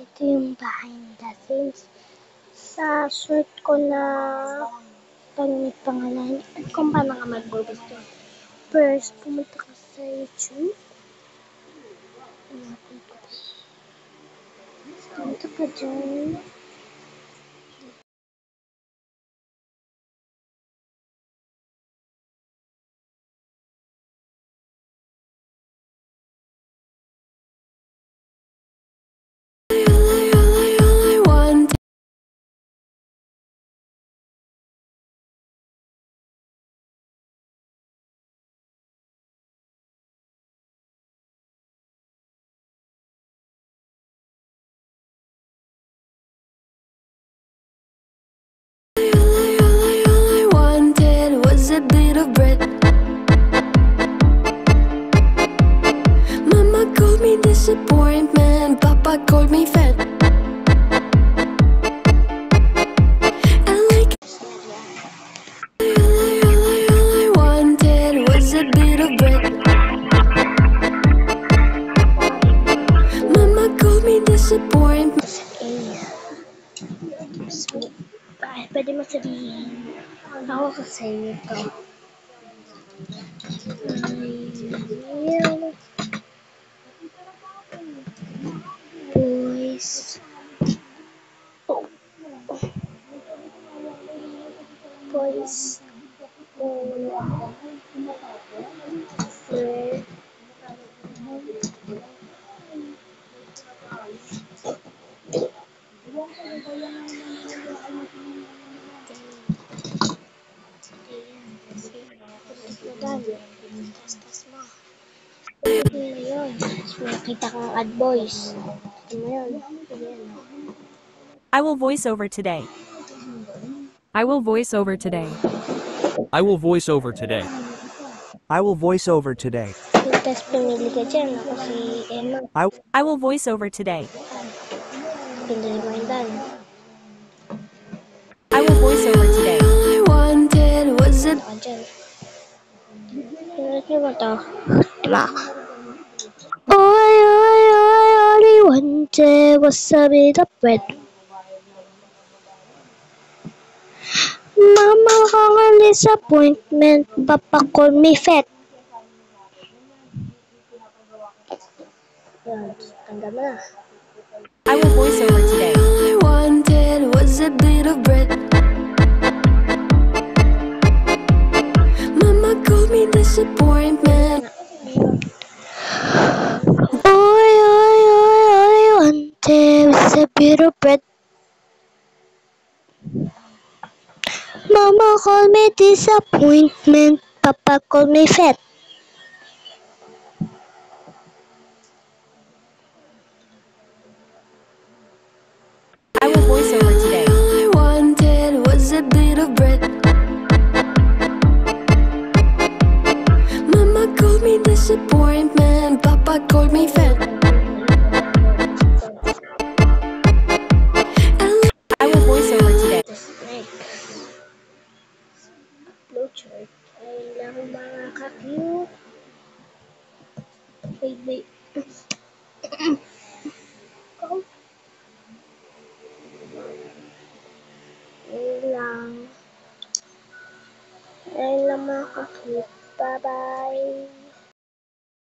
Ito yung behind the scenes. Sa short ko na pangalan, kung paano ka magbubusto. First, pumunta ka sa YouTube. Pumunta ka dyan. A bit of bread. Mama called me disappointment, Papa called me fat. I like all I wanted was a bit of bread. Mama called me disappointment. Pwede mo sabihin, ako kasi ito. Boys. Boys. Flirt. Tas mo. Ito mo yun. Nakita kong ad boys. Ito mo yun. I will voice over today. I will voice over today. I will voice over today. I will voice over today. Tapos pumili ka dyan. Ako si Emma. I will voice over today. Pindali mo yung dan. I will voice over today. All I wanted was a Ako dyan. Pinunod niyo ba to? Diba? All I wanted was a bit of bread. Mama kong ang disappointment, Papa called me fat. Yan, tanda mo na. I will voice over today. all I wanted was a bit of bread. Mama called me disappointment. All I wanted was a bit of bread. Mama called me disappointment, Papa called me fat. I will voice over today. All I wanted was a bit of bread. Mama called me disappointment, Papa called me fat. I will voice over today. Upload short. Ayun lang mga ka-cute. Wait.